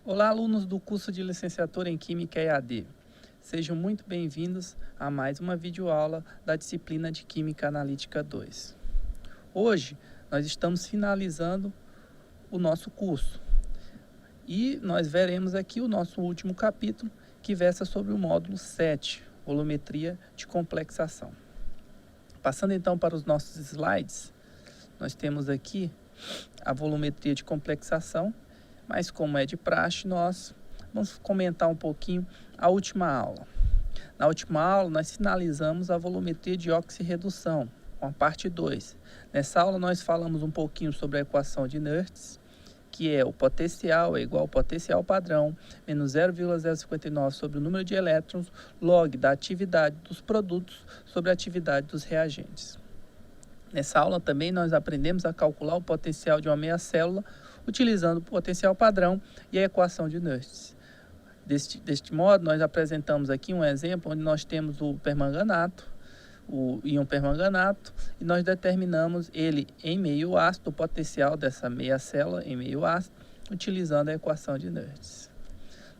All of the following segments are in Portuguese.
Olá, alunos do curso de Licenciatura em Química EAD. Sejam muito bem-vindos a mais uma videoaula da disciplina de Química Analítica 2. Hoje, nós estamos finalizando o nosso curso e nós veremos aqui o nosso último capítulo, que versa sobre o módulo 7, Volumetria de Complexação. Passando então para os nossos slides, nós temos aqui a volumetria de complexação, mas como é de praxe, nós vamos comentar um pouquinho a última aula. Na última aula, nós finalizamos a volumetria de oxirredução, com a parte 2. Nessa aula, nós falamos um pouquinho sobre a equação de Nernst, que é o potencial é igual ao potencial padrão, menos 0,059 sobre o número de elétrons, log da atividade dos produtos sobre a atividade dos reagentes. Nessa aula também nós aprendemos a calcular o potencial de uma meia célula utilizando o potencial padrão e a equação de Nernst. Deste modo, nós apresentamos aqui um exemplo onde nós temos o permanganato, o íon permanganato, e nós determinamos ele em meio ácido, o potencial dessa meia célula em meio ácido, utilizando a equação de Nernst.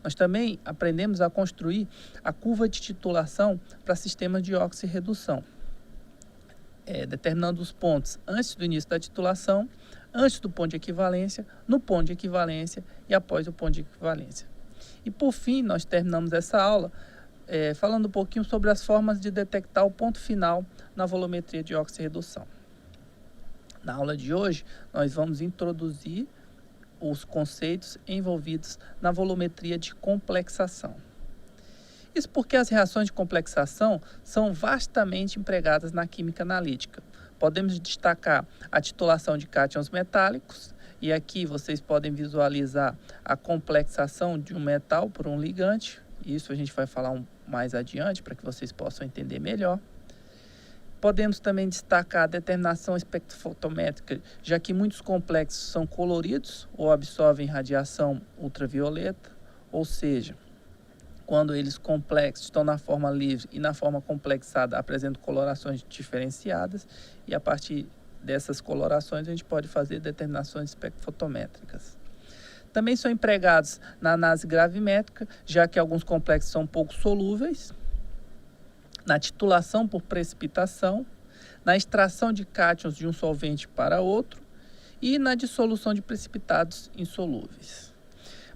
Nós também aprendemos a construir a curva de titulação para sistemas de oxirredução, determinando os pontos antes do início da titulação, antes do ponto de equivalência, no ponto de equivalência e após o ponto de equivalência. E por fim, nós terminamos essa aula falando um pouquinho sobre as formas de detectar o ponto final na volumetria de oxirredução. Na aula de hoje, nós vamos introduzir os conceitos envolvidos na volumetria de complexação. Isso porque as reações de complexação são vastamente empregadas na química analítica. Podemos destacar a titulação de cátions metálicos, e aqui vocês podem visualizar a complexação de um metal por um ligante. Isso a gente vai falar mais adiante para que vocês possam entender melhor. Podemos também destacar a determinação espectrofotométrica, já que muitos complexos são coloridos ou absorvem radiação ultravioleta, ou seja, quando eles complexos estão na forma livre e na forma complexada apresentam colorações diferenciadas, e a partir dessas colorações a gente pode fazer determinações espectrofotométricas. Também são empregados na análise gravimétrica, já que alguns complexos são pouco solúveis, na titulação por precipitação, na extração de cátions de um solvente para outro e na dissolução de precipitados insolúveis.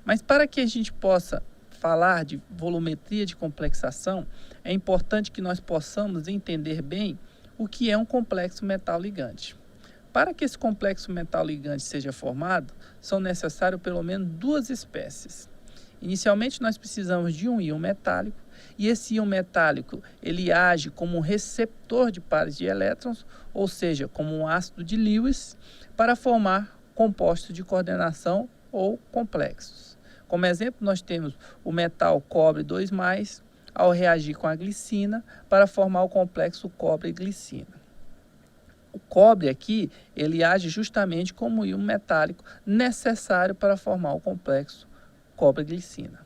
Mas para que a gente possa falar de volumetria de complexação, é importante que nós possamos entender bem o que é um complexo metal-ligante. Para que esse complexo metal-ligante seja formado, são necessárias pelo menos duas espécies. Inicialmente, nós precisamos de um íon metálico, e esse íon metálico ele age como um receptor de pares de elétrons, ou seja, como um ácido de Lewis, para formar compostos de coordenação ou complexos. Como exemplo, nós temos o metal cobre 2+, ao reagir com a glicina para formar o complexo cobre-glicina. O cobre aqui, ele age justamente como íon metálico necessário para formar o complexo cobre-glicina.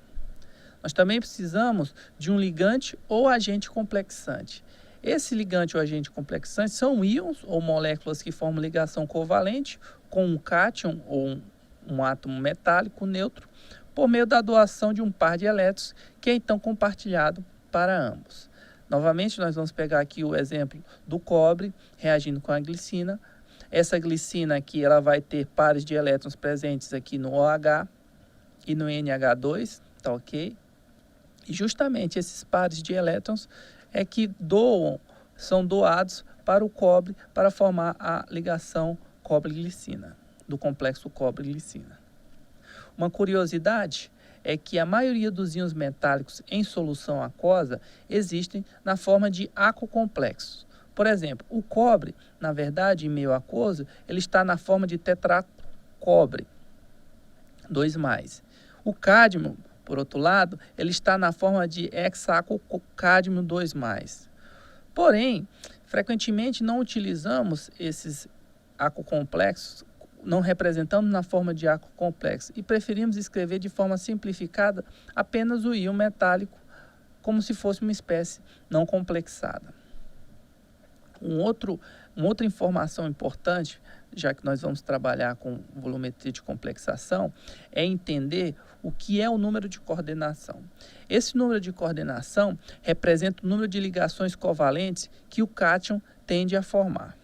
Nós também precisamos de um ligante ou agente complexante. Esse ligante ou agente complexante são íons ou moléculas que formam ligação covalente com um cátion ou um átomo metálico neutro, por meio da doação de um par de elétrons, que é então compartilhado para ambos. Novamente, nós vamos pegar aqui o exemplo do cobre reagindo com a glicina. Essa glicina aqui ela vai ter pares de elétrons presentes aqui no OH e no NH2, tá ok? E justamente esses pares de elétrons é que são doados para o cobre para formar a ligação cobre-glicina, do complexo cobre-glicina. Uma curiosidade é que a maioria dos íons metálicos em solução aquosa existem na forma de aquocomplexos. Por exemplo, o cobre, na verdade, em meio aquoso, ele está na forma de tetracobre, 2+. O cádmio, por outro lado, ele está na forma de hexacocádmio 2+. Porém, frequentemente não utilizamos esses aquocomplexos, não representamos na forma de ácido complexo e preferimos escrever de forma simplificada apenas o íon metálico como se fosse uma espécie não complexada. Uma outra informação importante, já que nós vamos trabalhar com volumetria de complexação, é entender o que é o número de coordenação. Esse número de coordenação representa o número de ligações covalentes que o cátion tende a formar.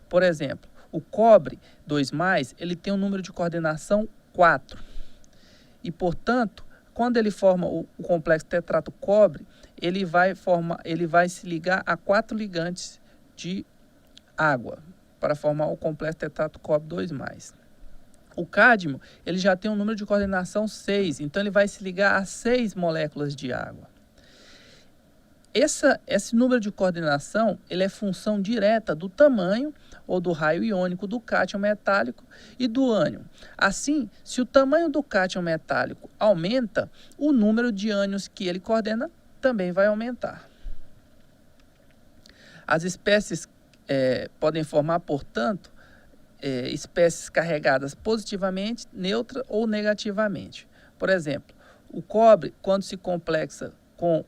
Por exemplo, o cobre 2+, ele tem um número de coordenação 4. E, portanto, quando ele forma o complexo tetrato cobre, ele vai se ligar a 4 ligantes de água para formar o complexo tetrato cobre 2+. O cádmio, ele já tem um número de coordenação 6, então ele vai se ligar a 6 moléculas de água. Esse número de coordenação, ele é função direta do tamanho ou do raio iônico do cátion metálico e do ânion. Assim, se o tamanho do cátion metálico aumenta, o número de ânions que ele coordena também vai aumentar. As espécies podem formar, portanto, espécies carregadas positivamente, neutra ou negativamente. Por exemplo, o cobre, quando se complexa com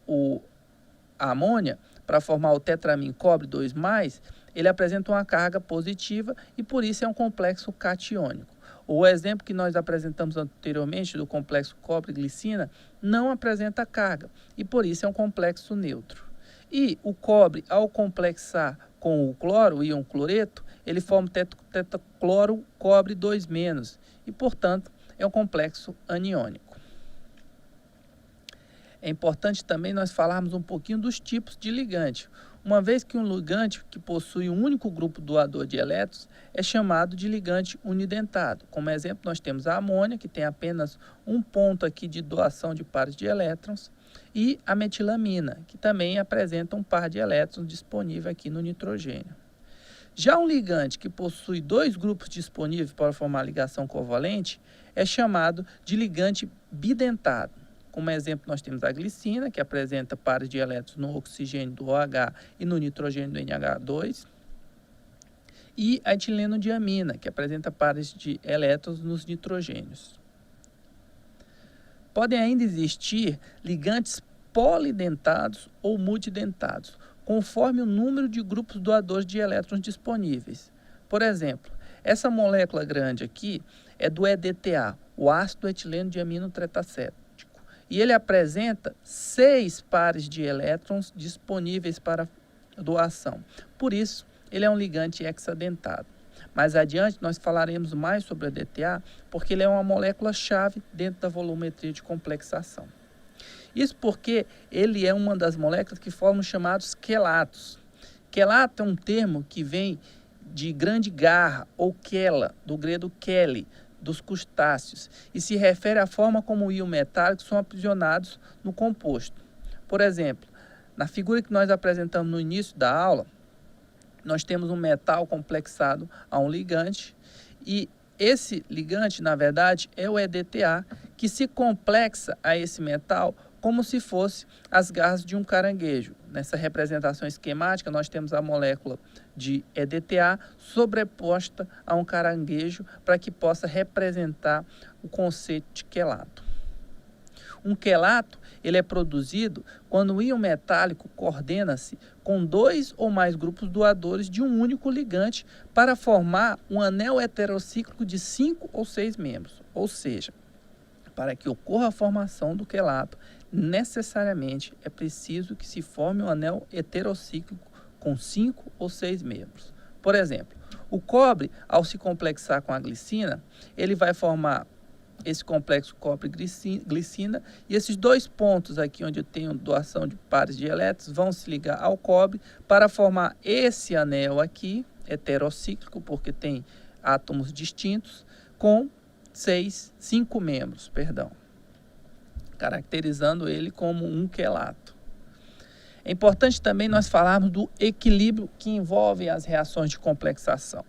a amônia para formar o tetramin cobre 2+, ele apresenta uma carga positiva e por isso é um complexo catiônico. O exemplo que nós apresentamos anteriormente do complexo cobre-glicina não apresenta carga e por isso é um complexo neutro. E o cobre, ao complexar com o cloro, o íon cloreto, ele forma tetacloro cobre 2- e, portanto, é um complexo aniônico. É importante também nós falarmos um pouquinho dos tipos de ligante. Uma vez que um ligante que possui um único grupo doador de elétrons é chamado de ligante unidentado. Como exemplo, nós temos a amônia, que tem apenas um ponto aqui de doação de pares de elétrons, e a metilamina, que também apresenta um par de elétrons disponível aqui no nitrogênio. Já um ligante que possui 2 grupos disponíveis para formar ligação covalente é chamado de ligante bidentado. Como exemplo, nós temos a glicina, que apresenta pares de elétrons no oxigênio do OH e no nitrogênio do NH2, e a etilenodiamina, que apresenta pares de elétrons nos nitrogênios. Podem ainda existir ligantes polidentados ou multidentados, conforme o número de grupos doadores de elétrons disponíveis. Por exemplo, essa molécula grande aqui é do EDTA, o ácido etileno-diamino tretacético, e ele apresenta 6 pares de elétrons disponíveis para doação. Por isso, ele é um ligante hexadentado. Mais adiante, nós falaremos mais sobre o EDTA, porque ele é uma molécula-chave dentro da volumetria de complexação. Isso porque ele é uma das moléculas que formam os chamados quelatos. Quelato é um termo que vem de grande garra, ou quela, do grego quele, dos crustáceos, e se refere à forma como o íon metálico são aprisionados no composto. Por exemplo, na figura que nós apresentamos no início da aula, nós temos um metal complexado a um ligante, e esse ligante, na verdade, é o EDTA, que se complexa a esse metal como se fosse as garras de um caranguejo. Nessa representação esquemática, nós temos a molécula de EDTA sobreposta a um caranguejo para que possa representar o conceito de quelato. Um quelato, ele é produzido quando o íon metálico coordena-se com 2 ou mais grupos doadores de um único ligante para formar um anel heterocíclico de 5 ou 6 membros. Ou seja, para que ocorra a formação do quelato, necessariamente é preciso que se forme um anel heterocíclico com 5 ou 6 membros. Por exemplo, o cobre, ao se complexar com a glicina, ele vai formar esse complexo cobre-glicina, e esses 2 pontos aqui onde eu tenho doação de pares de elétrons vão se ligar ao cobre para formar esse anel aqui, heterocíclico, porque tem átomos distintos, com 5 membros, caracterizando ele como um quelato. É importante também nós falarmos do equilíbrio que envolve as reações de complexação.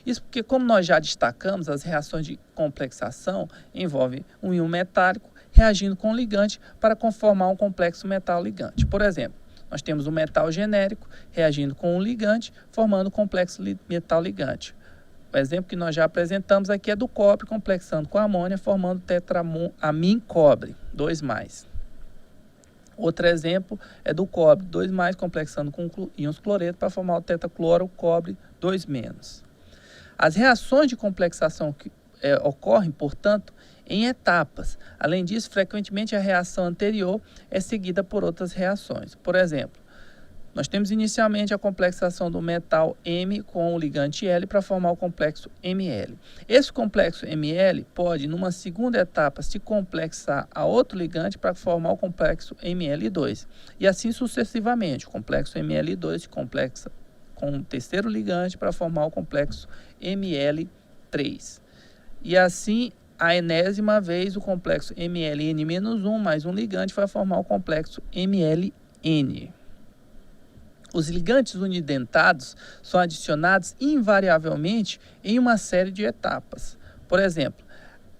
Isso porque, como nós já destacamos, as reações de complexação envolvem um íon metálico reagindo com um ligante para conformar um complexo metal-ligante. Por exemplo, nós temos um metal genérico reagindo com um ligante, formando um complexo metal-ligante. O exemplo que nós já apresentamos aqui é do cobre complexando com a amônia, formando tetramin cobre 2+. Outro exemplo é do cobre 2+, complexando com íons cloreto para formar o tetacloro cobre 2-. As reações de complexação ocorrem, portanto, em etapas. Além disso, frequentemente a reação anterior é seguida por outras reações. Por exemplo, nós temos inicialmente a complexação do metal M com o ligante L para formar o complexo Ml. Esse complexo Ml pode, numa segunda etapa, se complexar a outro ligante para formar o complexo Ml2. E assim sucessivamente, o complexo Ml2 se complexa com um terceiro ligante para formar o complexo Ml3. E assim, a enésima vez, o complexo Mln-1 mais um ligante vai formar o complexo Mln. Os ligantes unidentados são adicionados invariavelmente em uma série de etapas. Por exemplo,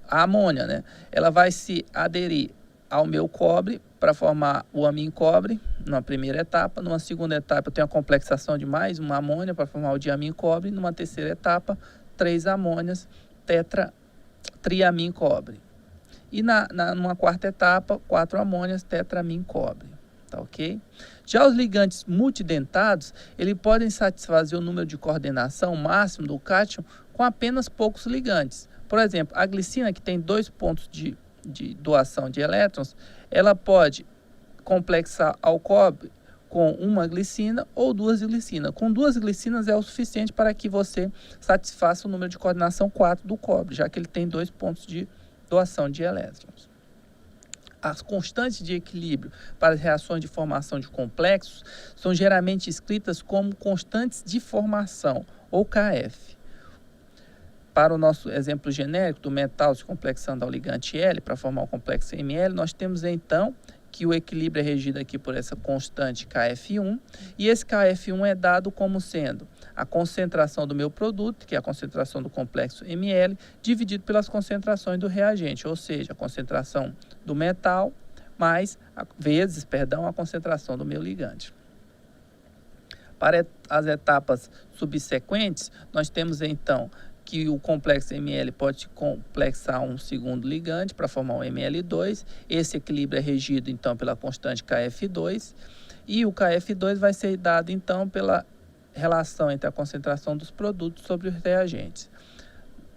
a amônia, né? Ela vai se aderir ao meu cobre para formar o amim cobre, numa primeira etapa. Numa segunda etapa, eu tenho a complexação de mais uma amônia para formar o diamim cobre. Numa terceira etapa, 3 amônias, triamim cobre. E numa quarta etapa, 4 amônias, tetramin cobre. Tá, ok? Já os ligantes multidentados, eles podem satisfazer o número de coordenação máximo do cátion com apenas poucos ligantes. Por exemplo, a glicina, que tem 2 pontos de doação de elétrons, ela pode complexar ao cobre com uma glicina ou 2 glicinas. Com 2 glicinas é o suficiente para que você satisfaça o número de coordenação 4 do cobre, já que ele tem 2 pontos de doação de elétrons. As constantes de equilíbrio para as reações de formação de complexos são geralmente escritas como constantes de formação, ou KF. Para o nosso exemplo genérico do metal se complexando ao ligante L para formar o complexo Ml, nós temos então que o equilíbrio é regido aqui por essa constante KF1, e esse KF1 é dado como sendo a concentração do meu produto, que é a concentração do complexo Ml, dividido pelas concentrações do reagente, ou seja, a concentração do metal vezes a concentração do meu ligante. Para as etapas subsequentes, nós temos então que o complexo Ml pode complexar um segundo ligante para formar um Ml2. Esse equilíbrio é regido, então, pela constante Kf2. E o Kf2 vai ser dado, então, pela relação entre a concentração dos produtos sobre os reagentes.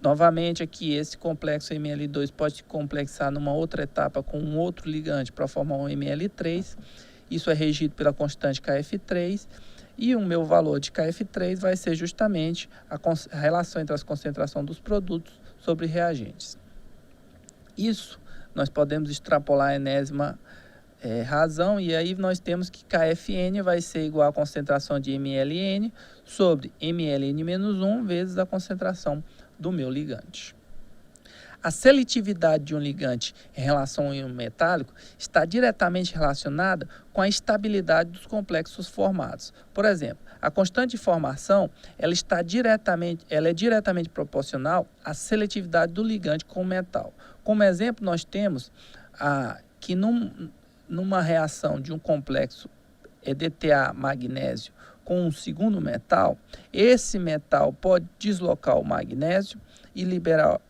Novamente, aqui, esse complexo Ml2 pode se complexar numa outra etapa com um outro ligante para formar um Ml3. Isso é regido pela constante Kf3. E o meu valor de Kf3 vai ser justamente a relação entre a concentração dos produtos sobre reagentes. Isso nós podemos extrapolar a enésima razão, e aí nós temos que Kfn vai ser igual à concentração de Mln sobre Mln-1 vezes a concentração do meu ligante. A seletividade de um ligante em relação a um íon metálico está diretamente relacionada com a estabilidade dos complexos formados. Por exemplo, a constante de formação ela é diretamente proporcional à seletividade do ligante com o metal. Como exemplo, nós temos que numa reação de um complexo EDTA magnésio com um segundo metal, esse metal pode deslocar o magnésio e liberá-lo.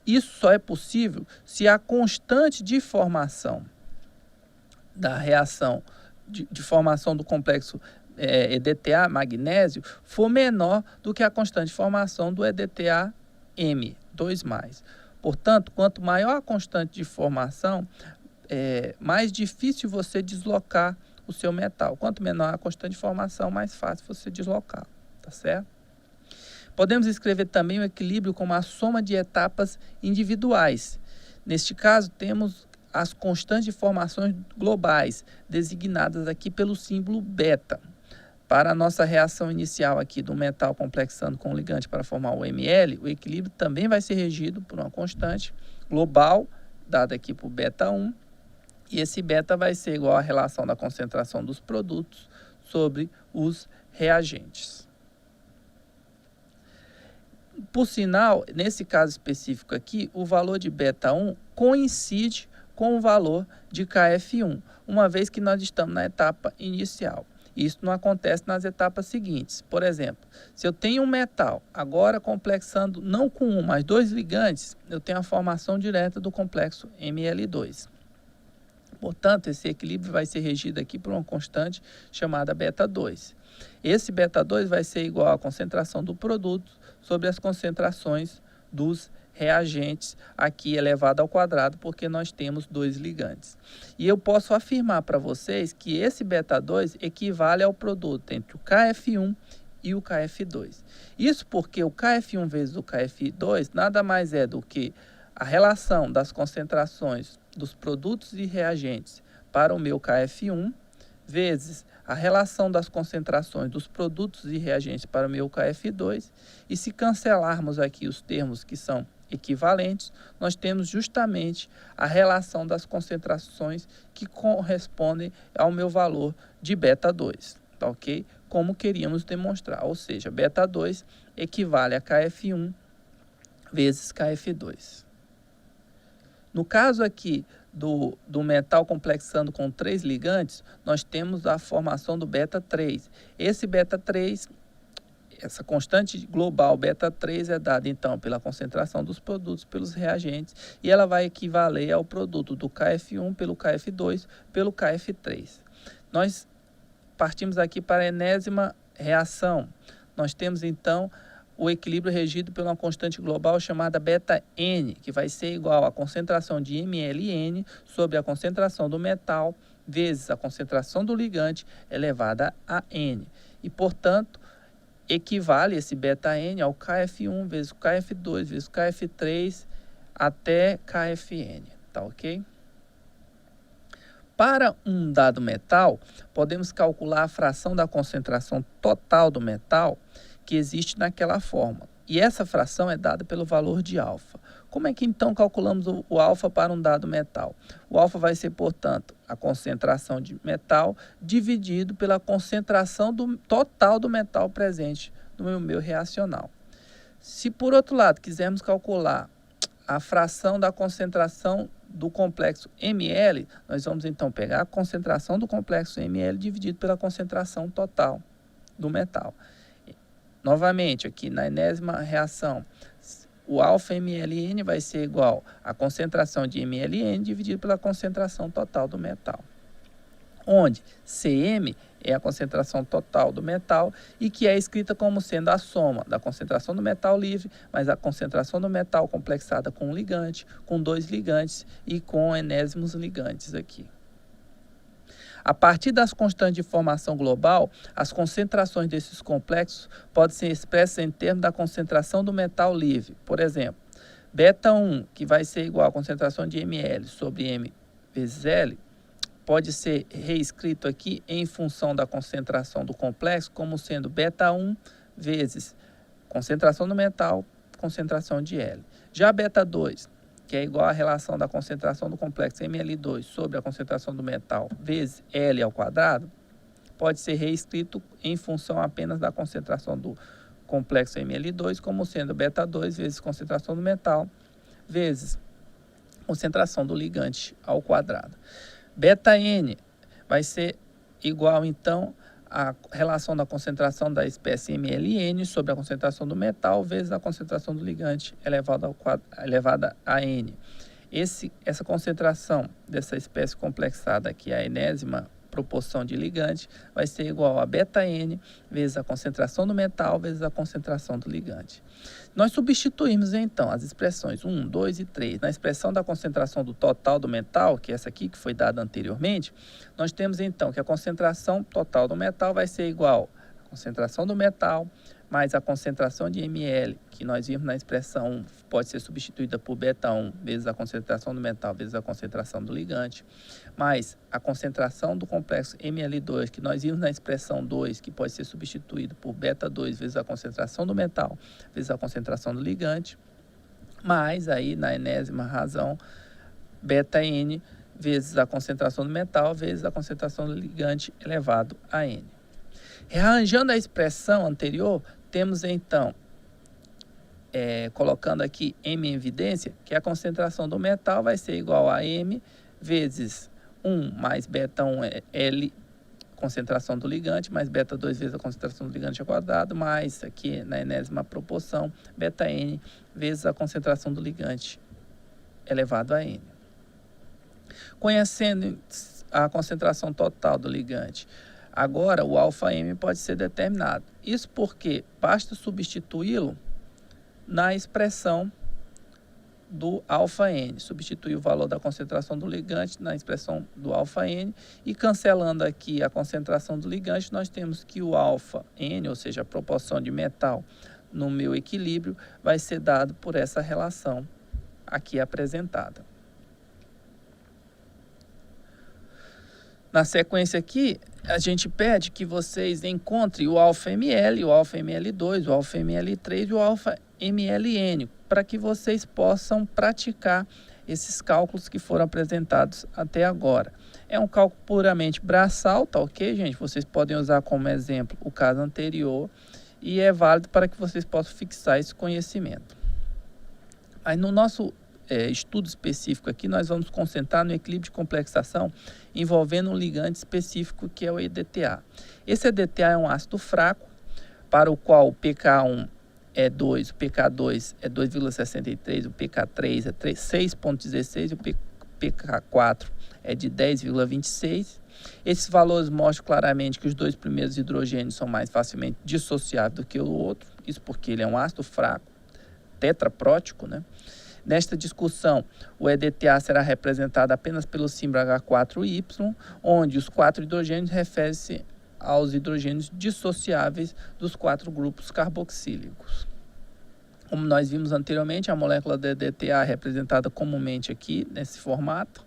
Isso só é possível se a constante de formação da reação de formação do complexo EDTA magnésio for menor do que a constante de formação do EDTA M, 2+. Portanto, quanto maior a constante de formação, mais difícil você deslocar o seu metal. Quanto menor a constante de formação, mais fácil você deslocar, tá certo? Podemos escrever também o equilíbrio como a soma de etapas individuais. Neste caso, temos as constantes de formações globais, designadas aqui pelo símbolo beta. Para a nossa reação inicial aqui do metal complexando com o ligante para formar o Ml, o equilíbrio também vai ser regido por uma constante global, dada aqui por beta 1, e esse beta vai ser igual à relação da concentração dos produtos sobre os reagentes. Por sinal, nesse caso específico aqui, o valor de beta 1 coincide com o valor de Kf1, uma vez que nós estamos na etapa inicial. Isso não acontece nas etapas seguintes. Por exemplo, se eu tenho um metal, agora complexando não com um, mas 2 ligantes, eu tenho a formação direta do complexo Ml2. Portanto, esse equilíbrio vai ser regido aqui por uma constante chamada beta 2. Esse beta 2 vai ser igual à concentração do produto sobre as concentrações dos reagentes aqui elevado ao quadrado, porque nós temos dois ligantes. E eu posso afirmar para vocês que esse beta 2 equivale ao produto entre o KF1 e o KF2. Isso porque o KF1 vezes o KF2 nada mais é do que a relação das concentrações dos produtos e reagentes para o meu KF1 vezes a relação das concentrações dos produtos e reagentes para o meu KF2, e se cancelarmos aqui os termos que são equivalentes, nós temos justamente a relação das concentrações que correspondem ao meu valor de beta 2, tá ok? Como queríamos demonstrar, ou seja, beta 2 equivale a KF1 vezes KF2. No caso aqui do metal complexando com 3 ligantes, nós temos a formação do beta 3. Esse beta 3, essa constante global beta 3 é dada então pela concentração dos produtos pelos reagentes, e ela vai equivaler ao produto do KF1 pelo KF2 pelo KF3. Nós partimos aqui para a enésima reação. Nós temos então o equilíbrio regido por uma constante global chamada beta N, que vai ser igual à concentração de mLn sobre a concentração do metal vezes a concentração do ligante elevada a N. E, portanto, equivale esse beta N ao KF1 vezes o KF2 vezes o KF3 até KFN, tá ok? Para um dado metal, podemos calcular a fração da concentração total do metal que existe naquela forma. E essa fração é dada pelo valor de alfa. Como é que então calculamos o alfa para um dado metal? O alfa vai ser, portanto, a concentração de metal dividido pela concentração total do metal presente no meu reacional. Se, por outro lado, quisermos calcular a fração da concentração do complexo Ml, nós vamos então pegar a concentração do complexo Ml dividido pela concentração total do metal. Novamente, aqui na enésima reação, o alfa mLn vai ser igual à concentração de mLn dividido pela concentração total do metal, onde Cm é a concentração total do metal e que é escrita como sendo a soma da concentração do metal livre mais a concentração do metal complexada com um ligante, com dois ligantes e com enésimos ligantes aqui. A partir das constantes de formação global, as concentrações desses complexos podem ser expressas em termos da concentração do metal livre. Por exemplo, beta 1, que vai ser igual à concentração de ml sobre m vezes L, pode ser reescrito aqui em função da concentração do complexo como sendo beta 1 vezes concentração do metal, concentração de L. Já beta 2, que é igual à relação da concentração do complexo Ml2 sobre a concentração do metal vezes L ao quadrado, pode ser reescrito em função apenas da concentração do complexo Ml2 como sendo beta 2 vezes concentração do metal vezes concentração do ligante ao quadrado. Beta N vai ser igual então a relação da concentração da espécie mLn sobre a concentração do metal vezes a concentração do ligante elevada a N. Essa concentração dessa espécie complexada aqui, a enésima proporção de ligante, vai ser igual a beta N vezes a concentração do metal vezes a concentração do ligante. Nós substituímos então as expressões 1, 2 e 3 na expressão da concentração do total do metal, que é essa aqui que foi dada anteriormente. Nós temos então que a concentração total do metal vai ser igual à concentração do metal mais a concentração de ml, que nós vimos na expressão 1, pode ser substituída por beta 1 vezes a concentração do metal vezes a concentração do ligante, mais a concentração do complexo ml2, que nós vimos na expressão 2, que pode ser substituído por beta 2 vezes a concentração do metal vezes a concentração do ligante, mais aí na enésima razão, beta n vezes a concentração do metal vezes a concentração do ligante elevado a n. Rearranjando a expressão anterior, temos então, colocando aqui M em evidência, que a concentração do metal vai ser igual a M vezes 1 mais beta 1 L, concentração do ligante, mais beta 2 vezes a concentração do ligante ao quadrado, mais aqui na enésima proporção, beta N vezes a concentração do ligante elevado a N. Conhecendo a concentração total do ligante, agora o alfa-M pode ser determinado. Isso porque basta substituí-lo na expressão do alfa-N, substituir o valor da concentração do ligante na expressão do alfa-N, e cancelando aqui a concentração do ligante, nós temos que o alfa-N, ou seja, a proporção de metal no meu equilíbrio, vai ser dado por essa relação aqui apresentada. Na sequência aqui, a gente pede que vocês encontrem o alfa-ML, o alfa-ML2, o alfa-ML3 e o alfa-MLN, para que vocês possam praticar esses cálculos que foram apresentados até agora. É um cálculo puramente braçal, tá ok, gente? Vocês podem usar como exemplo o caso anterior e é válido para que vocês possam fixar esse conhecimento. Aí no nosso estudo específico aqui, nós vamos concentrar no equilíbrio de complexação envolvendo um ligante específico que é o EDTA. Esse EDTA é um ácido fraco, para o qual o pK1 é 2, o pK2 é 2,63, o pK3 é 6,16 e o pK4 é de 10,26. Esses valores mostram claramente que os dois primeiros hidrogênios são mais facilmente dissociáveis do que o outro, isso porque ele é um ácido fraco, tetraprótico, né? Nesta discussão, o EDTA será representado apenas pelo símbolo H4Y, onde os 4 hidrogênios referem-se aos hidrogênios dissociáveis dos 4 grupos carboxílicos. Como nós vimos anteriormente, a molécula do EDTA é representada comumente aqui nesse formato,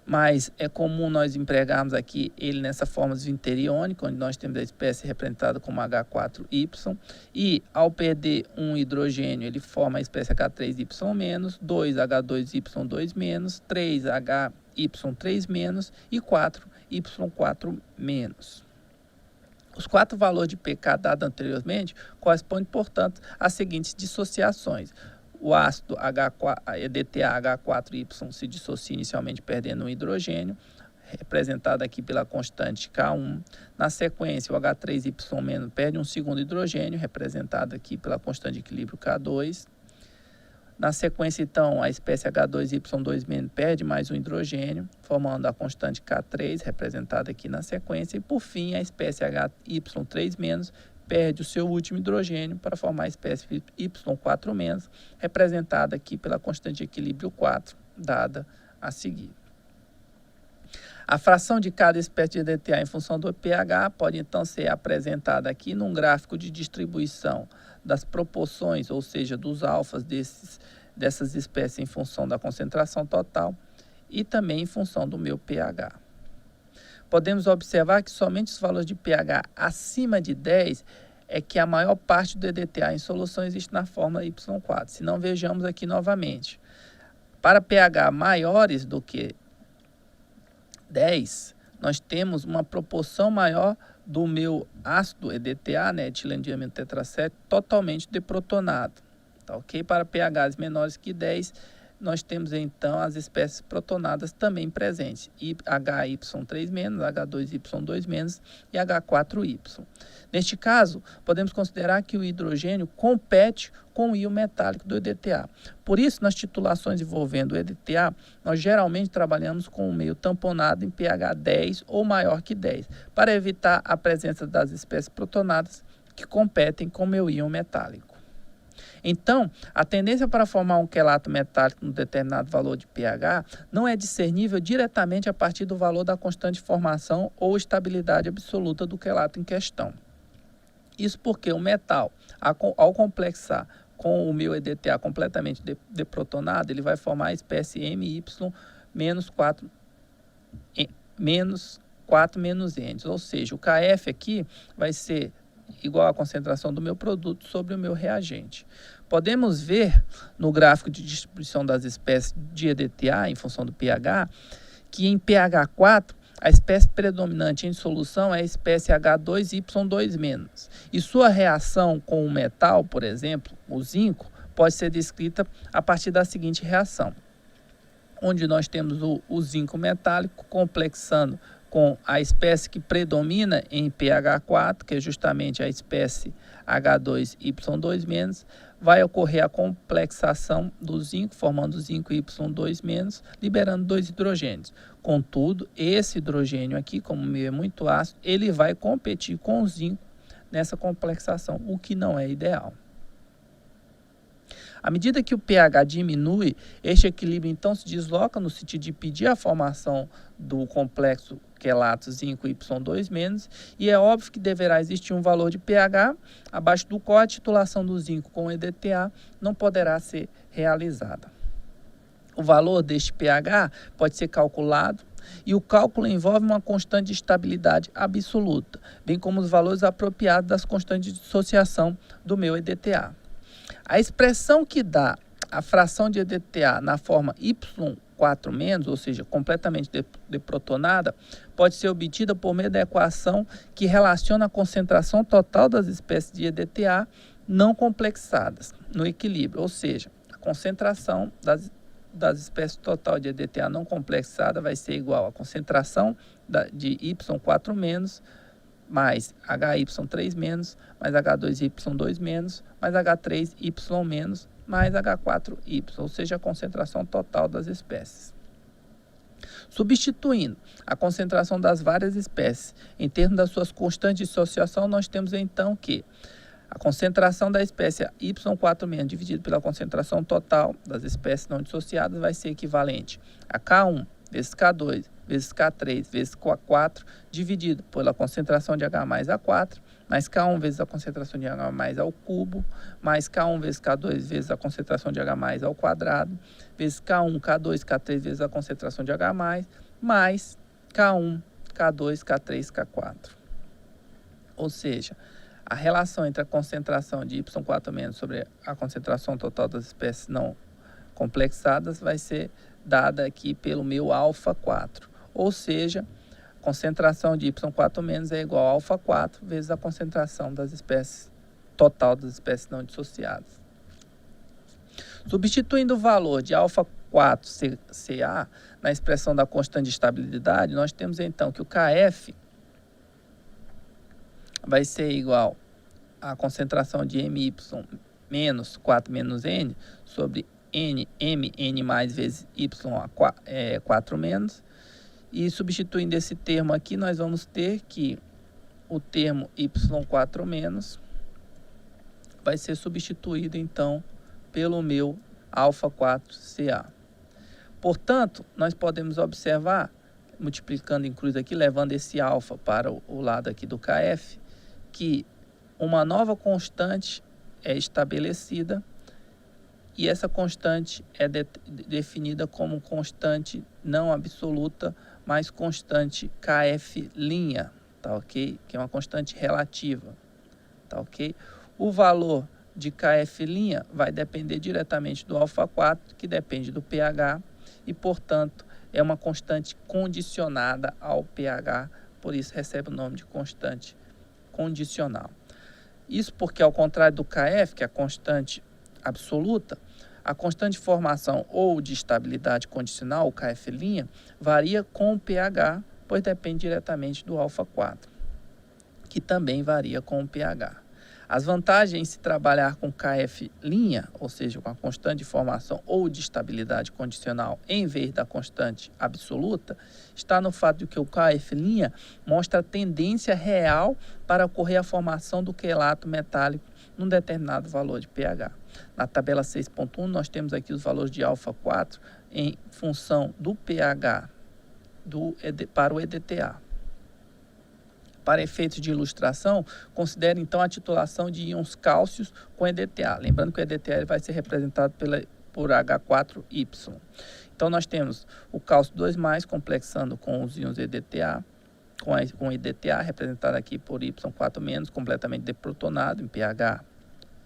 mas é comum nós empregarmos aqui ele nessa forma zwinteriônica, onde nós temos a espécie representada como H4Y, e ao perder um hidrogênio, ele forma a espécie H3Y-, 2H2Y2-, 3HY3- e 4Y4-. Os 4 valores de pK dados anteriormente correspondem, portanto, às seguintes dissociações. O ácido EDTA H4Y se dissocia inicialmente perdendo um hidrogênio, representado aqui pela constante K1. Na sequência, o H3Y- perde um segundo hidrogênio, representado aqui pela constante de equilíbrio K2. Na sequência, então, a espécie H2Y2- perde mais um hidrogênio, formando a constante K3, representada aqui na sequência. E, por fim, a espécie HY3- perde o seu último hidrogênio para formar a espécie Y4-, representada aqui pela constante de equilíbrio 4, dada a seguir. A fração de cada espécie de EDTA em função do pH pode então ser apresentada aqui num gráfico de distribuição das proporções, ou seja, dos alfas dessas espécies em função da concentração total e também em função do meu pH. Podemos observar que somente os valores de pH acima de 10 é que a maior parte do EDTA em solução existe na fórmula Y4. Se não, vejamos aqui novamente. Para pH maiores do que 10, nós temos uma proporção maior do meu ácido EDTA, né, etileno tetracético, totalmente deprotonado. Tá, ok? Para pHs menores que 10, nós temos então as espécies protonadas também presentes, HY3-, H2Y2- e H4Y. Neste caso, podemos considerar que o hidrogênio compete com o íon metálico do EDTA. Por isso, nas titulações envolvendo o EDTA, nós geralmente trabalhamos com o meio tamponado em pH 10 ou maior que 10, para evitar a presença das espécies protonadas que competem com o meu íon metálico. Então, a tendência para formar um quelato metálico num determinado valor de pH não é discernível diretamente a partir do valor da constante de formação ou estabilidade absoluta do quelato em questão. Isso porque o metal, ao complexar com o meu EDTA completamente deprotonado, ele vai formar a espécie MY-4-N, ou seja, o KF aqui vai ser igual à concentração do meu produto sobre o meu reagente. Podemos ver no gráfico de distribuição das espécies de EDTA em função do pH, que em pH 4, a espécie predominante em solução é a espécie H2Y2-, e sua reação com o metal, por exemplo, o zinco, pode ser descrita a partir da seguinte reação, onde nós temos o zinco metálico complexando com a espécie que predomina em pH 4, que é justamente a espécie H2Y2-, vai ocorrer a complexação do zinco, formando zinco Y2-, liberando 2 hidrogênios. Contudo, esse hidrogênio aqui, como o meio é muito ácido, ele vai competir com o zinco nessa complexação, o que não é ideal. À medida que o pH diminui, este equilíbrio então se desloca no sentido de impedir a formação do complexo quelato zinco Y2-, e é óbvio que deverá existir um valor de pH abaixo do qual a titulação do zinco com EDTA não poderá ser realizada. O valor deste pH pode ser calculado e o cálculo envolve uma constante de estabilidade absoluta, bem como os valores apropriados das constantes de dissociação do meu EDTA. A expressão que dá a fração de EDTA na forma Y4-, ou seja, completamente deprotonada, pode ser obtida por meio da equação que relaciona a concentração total das espécies de EDTA não complexadas no equilíbrio, ou seja, a concentração das espécies total de EDTA não complexada vai ser igual à concentração de Y4- mais HY3- mais H2Y2- mais H3Y- mais H4Y, ou seja, a concentração total das espécies. Substituindo a concentração das várias espécies em termos das suas constantes de dissociação, nós temos então que a concentração da espécie Y4- dividido pela concentração total das espécies não dissociadas vai ser equivalente a K1 vezes K2 vezes K3 vezes K4 dividido pela concentração de H mais A4, mais K1 vezes a concentração de H mais ao cubo, mais K1 vezes K2 vezes a concentração de H mais ao quadrado, vezes K1, K2, K3 vezes a concentração de H mais K1, K2, K3, K4. Ou seja, a relação entre a concentração de Y4- sobre a concentração total das espécies não complexadas vai ser dada aqui pelo meu alfa4. Ou seja, a concentração de Y4- é igual a alfa4 vezes a concentração das espécies total das espécies não dissociadas. Substituindo o valor de alfa4Ca na expressão da constante de estabilidade, nós temos então que o Kf vai ser igual à concentração de My menos 4 menos N sobre Mn mais vezes Y 4 menos. E substituindo esse termo aqui, nós vamos ter que o termo Y4 menos vai ser substituído então pelo meu alfa4Ca. Portanto, nós podemos observar, multiplicando em cruz aqui, levando esse alfa para o lado aqui do Kf, que uma nova constante é estabelecida e essa constante é definida como constante não absoluta, mas constante Kf', tá ok? Que é uma constante relativa, tá ok? O valor de Kf' vai depender diretamente do alfa4, que depende do pH, e, portanto, é uma constante condicionada ao pH, por isso recebe o nome de constante condicional. Isso porque, ao contrário do Kf, que é a constante absoluta, a constante de formação ou de estabilidade condicional, o Kf', varia com o pH, pois depende diretamente do alfa4, que também varia com o pH. As vantagens em se trabalhar com Kf', ou seja, com a constante de formação ou de estabilidade condicional, em vez da constante absoluta, está no fato de que o Kf' mostra a tendência real para ocorrer a formação do quelato metálico num determinado valor de pH. Na tabela 6.1, nós temos aqui os valores de alfa4 em função do pH para o EDTA. Para efeitos de ilustração, considere então a titulação de íons cálcios com EDTA. Lembrando que o EDTA vai ser representado por H4Y. Então, nós temos o cálcio 2+, complexando com os íons EDTA, com EDTA, representado aqui por Y4-, completamente deprotonado, em pH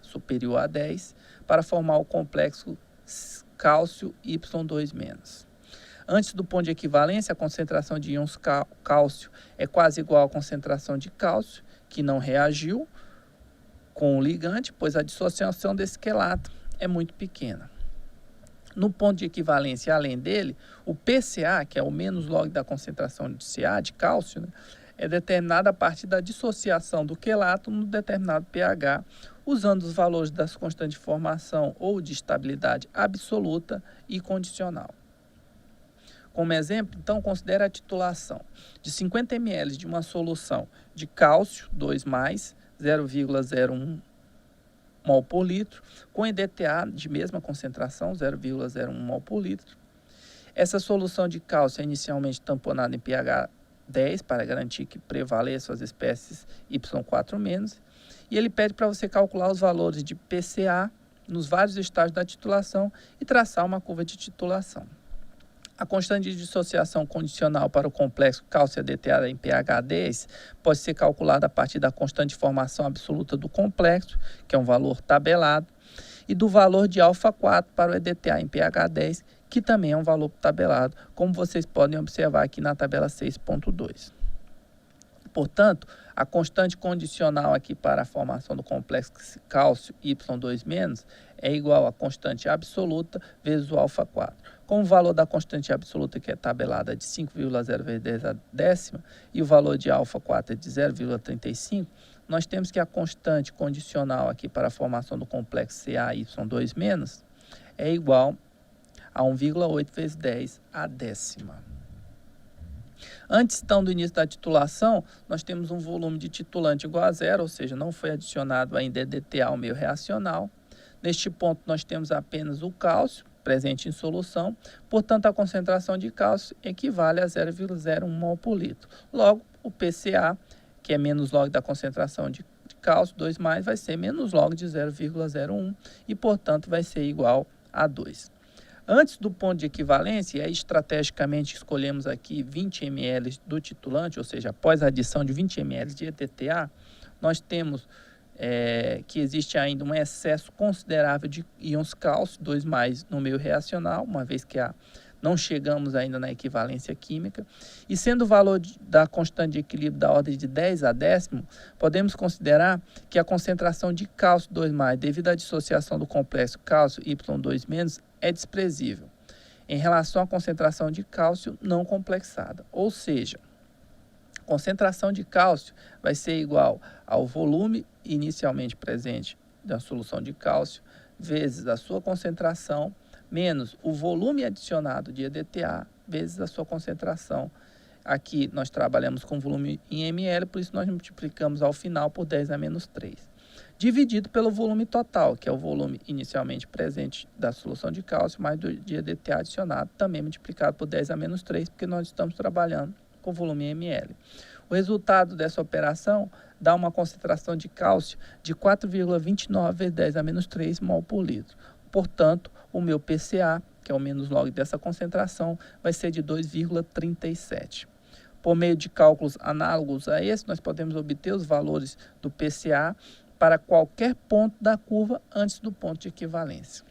superior a 10, para formar o complexo cálcio Y2-. Antes do ponto de equivalência, a concentração de íons cálcio é quase igual à concentração de cálcio, que não reagiu com o ligante, pois a dissociação desse quelato é muito pequena. No ponto de equivalência, além dele, o PCa, que é o menos log da concentração de Ca, de cálcio, é determinada a partir da dissociação do quelato no determinado pH, usando os valores das constantes de formação ou de estabilidade absoluta e condicional. Como exemplo, então, considere a titulação de 50 ml de uma solução de cálcio 2+, 0,01 mol por litro, com EDTA de mesma concentração, 0,01 mol por litro. Essa solução de cálcio é inicialmente tamponada em pH 10 para garantir que prevaleçam as espécies Y4-, e ele pede para você calcular os valores de PCA nos vários estágios da titulação e traçar uma curva de titulação. A constante de dissociação condicional para o complexo cálcio EDTA em pH 10 pode ser calculada a partir da constante de formação absoluta do complexo, que é um valor tabelado, e do valor de alfa 4 para o EDTA em pH 10, que também é um valor tabelado, como vocês podem observar aqui na tabela 6.2. Portanto, a constante condicional aqui para a formação do complexo cálcio Y2- é igual à constante absoluta vezes o alfa 4. Com o valor da constante absoluta, que é tabelada de 5,0 vezes 10 a décima, e o valor de alfa 4 é de 0,35, nós temos que a constante condicional aqui para a formação do complexo CaY2- é igual a 1,8 vezes 10 a décima. Antes, então, do início da titulação, nós temos um volume de titulante igual a zero, ou seja, não foi adicionado ainda EDTA ao meio reacional. Neste ponto, nós temos apenas o cálcio presente em solução, portanto, a concentração de cálcio equivale a 0,01 mol por litro. Logo, o PCA, que é menos log da concentração de cálcio, 2+, vai ser menos log de 0,01 e, portanto, vai ser igual a 2. Antes do ponto de equivalência, e aí estrategicamente escolhemos aqui 20 ml do titulante, ou seja, após a adição de 20 ml de EDTA, nós temos que existe ainda um excesso considerável de íons cálcio, 2+ no meio reacional, uma vez que não chegamos ainda na equivalência química, e sendo o valor da constante de equilíbrio da ordem de 10 a décimo, podemos considerar que a concentração de cálcio 2+, devido à dissociação do complexo cálcio Y2- é desprezível, em relação à concentração de cálcio não complexada, ou seja, a concentração de cálcio vai ser igual ao volume inicialmente presente da solução de cálcio, vezes a sua concentração, menos o volume adicionado de EDTA, vezes a sua concentração. Aqui nós trabalhamos com volume em ml, por isso nós multiplicamos ao final por 10 a menos 3. Dividido pelo volume total, que é o volume inicialmente presente da solução de cálcio, mais do de EDTA adicionado, também multiplicado por 10 a menos 3, porque nós estamos trabalhando com volume em ml. O resultado dessa operação dá uma concentração de cálcio de 4,29 vezes 10 a menos 3 mol por litro. Portanto, o meu PCA, que é o menos log dessa concentração, vai ser de 2,37. Por meio de cálculos análogos a esse, nós podemos obter os valores do PCA para qualquer ponto da curva antes do ponto de equivalência.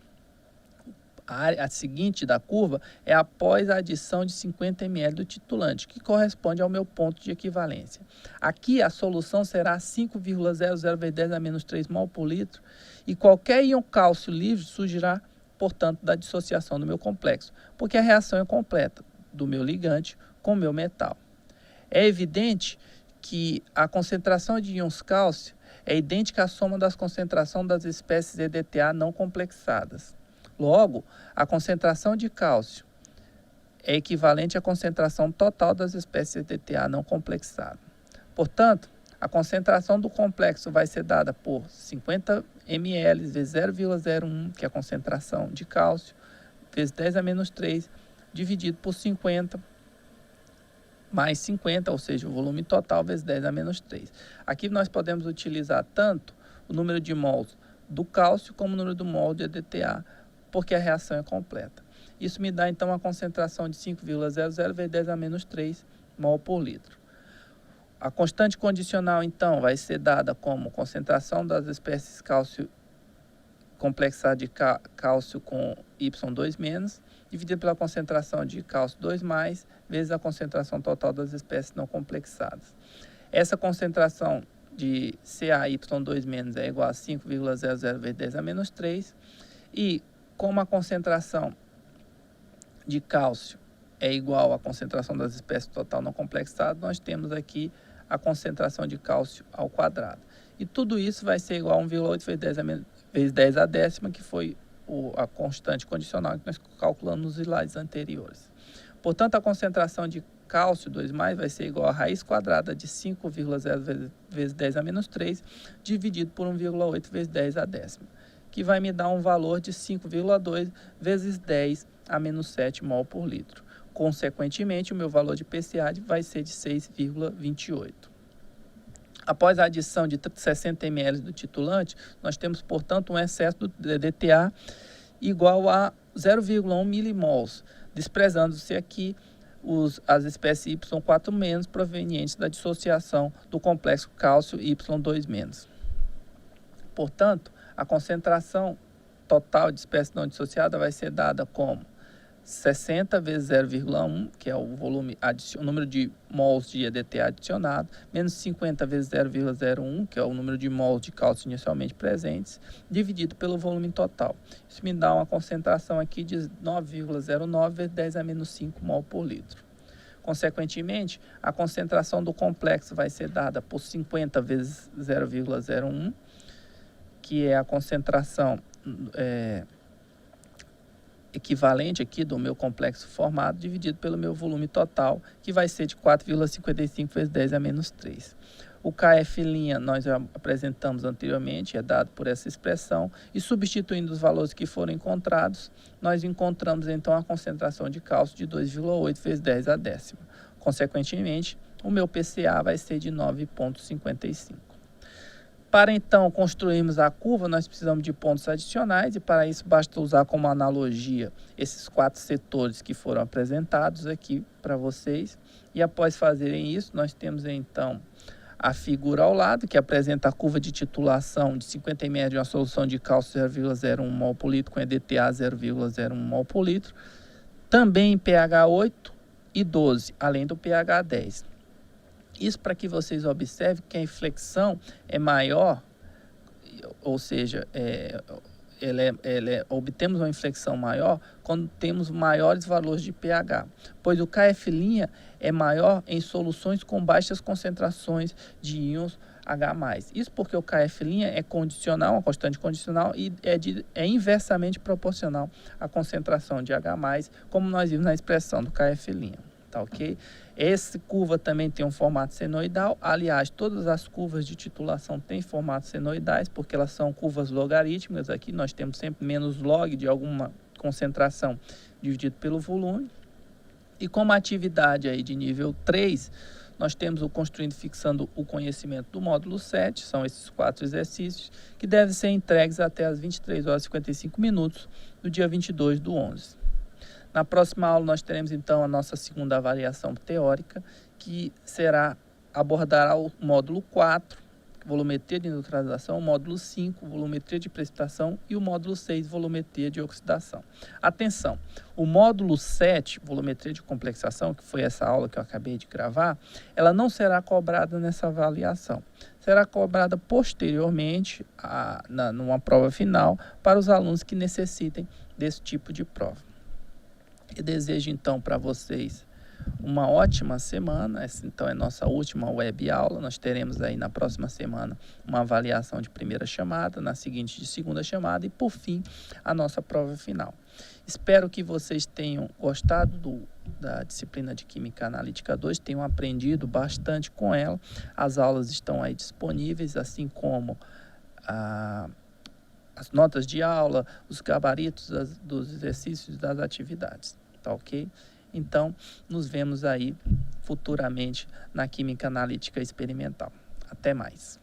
A área seguinte da curva é após a adição de 50 ml do titulante, que corresponde ao meu ponto de equivalência. Aqui a solução será 5,00 vezes 10 a menos 3 mol por litro e qualquer íon cálcio livre surgirá, portanto, da dissociação do meu complexo, porque a reação é completa do meu ligante com o meu metal. É evidente que a concentração de íons cálcio é idêntica à soma das concentrações das espécies EDTA não complexadas. Logo, a concentração de cálcio é equivalente à concentração total das espécies EDTA não complexadas. Portanto, a concentração do complexo vai ser dada por 50 ml vezes 0,01, que é a concentração de cálcio, vezes 10 a menos 3, dividido por 50, mais 50, ou seja, o volume total vezes 10 a menos 3. Aqui nós podemos utilizar tanto o número de mols do cálcio como o número do mol de EDTA, porque a reação é completa. Isso me dá, então, uma concentração de 5,00 vezes 10 a menos 3 mol por litro. A constante condicional, então, vai ser dada como concentração das espécies cálcio complexada de cálcio com Y2-, dividido pela concentração de cálcio 2+, vezes a concentração total das espécies não complexadas. Essa concentração de CaY2- é igual a 5,00 vezes 10 a menos 3, e como a concentração de cálcio é igual à concentração das espécies total não complexadas, nós temos aqui a concentração de cálcio ao quadrado. E tudo isso vai ser igual a 1,8 vezes 10 a décima, que foi a constante condicional que nós calculamos nos slides anteriores. Portanto, a concentração de cálcio 2+, vai ser igual a raiz quadrada de 5,0 vezes 10 a menos 3, dividido por 1,8 vezes 10 a décima, que vai me dar um valor de 5,2 vezes 10 a menos 7 mol por litro. Consequentemente, o meu valor de PCA vai ser de 6,28. Após a adição de 60 ml do titulante, nós temos, portanto, um excesso do DTA igual a 0,1 milimols, desprezando-se aqui as espécies Y4- provenientes da dissociação do complexo cálcio Y2-. Portanto, a concentração total de espécie não dissociada vai ser dada como 60 vezes 0,1, que é o volume, o número de mols de EDTA adicionado, menos 50 vezes 0,01, que é o número de mols de cálcio inicialmente presentes, dividido pelo volume total. Isso me dá uma concentração aqui de 9,09 vezes 10 a menos 5 mol por litro. Consequentemente, a concentração do complexo vai ser dada por 50 vezes 0,01, que é a concentração equivalente aqui do meu complexo formado, dividido pelo meu volume total, que vai ser de 4,55 vezes 10 a menos 3. O KF' nós já apresentamos anteriormente, é dado por essa expressão, e substituindo os valores que foram encontrados, nós encontramos então a concentração de cálcio de 2,8 vezes 10 a décima. Consequentemente, o meu PCA vai ser de 9,55. Para então construirmos a curva, nós precisamos de pontos adicionais e para isso basta usar como analogia esses 4 setores que foram apresentados aqui para vocês. E após fazerem isso, nós temos então a figura ao lado, que apresenta a curva de titulação de 50 ml de uma solução de cálcio 0,01 mol por litro com EDTA 0,01 mol por litro, também em pH 8 e 12, além do pH 10. Isso para que vocês observem que a inflexão é maior, ou seja, obtemos uma inflexão maior quando temos maiores valores de pH, pois o KF' é maior em soluções com baixas concentrações de íons H+. Isso porque o KF' é condicional, uma constante condicional, e é inversamente proporcional à concentração de H+, como nós vimos na expressão do KF'. Tá, ok? Essa curva também tem um formato senoidal. Aliás, todas as curvas de titulação têm formatos senoidais, porque elas são curvas logarítmicas. Aqui nós temos sempre menos log de alguma concentração dividido pelo volume. E como atividade aí de nível 3, nós temos o Construindo e Fixando o Conhecimento do módulo 7. São esses 4 exercícios que devem ser entregues até as 23h55 do dia 22/11. Na próxima aula nós teremos então a nossa segunda avaliação teórica, que abordará o módulo 4, volumetria de neutralização, o módulo 5, volumetria de precipitação e o módulo 6, volumetria de oxidação. Atenção, o módulo 7, volumetria de complexação, que foi essa aula que eu acabei de gravar, ela não será cobrada nessa avaliação. Será cobrada posteriormente, numa prova final, para os alunos que necessitem desse tipo de prova. Eu desejo então para vocês uma ótima semana. Essa então é nossa última web aula. Nós teremos aí na próxima semana uma avaliação de primeira chamada, na seguinte de segunda chamada e por fim a nossa prova final. Espero que vocês tenham gostado da disciplina de Química Analítica 2, tenham aprendido bastante com ela. As aulas estão aí disponíveis, assim como as notas de aula, os gabaritos dos exercícios e das atividades. Tá ok? Então, nos vemos aí futuramente na Química Analítica Experimental. Até mais.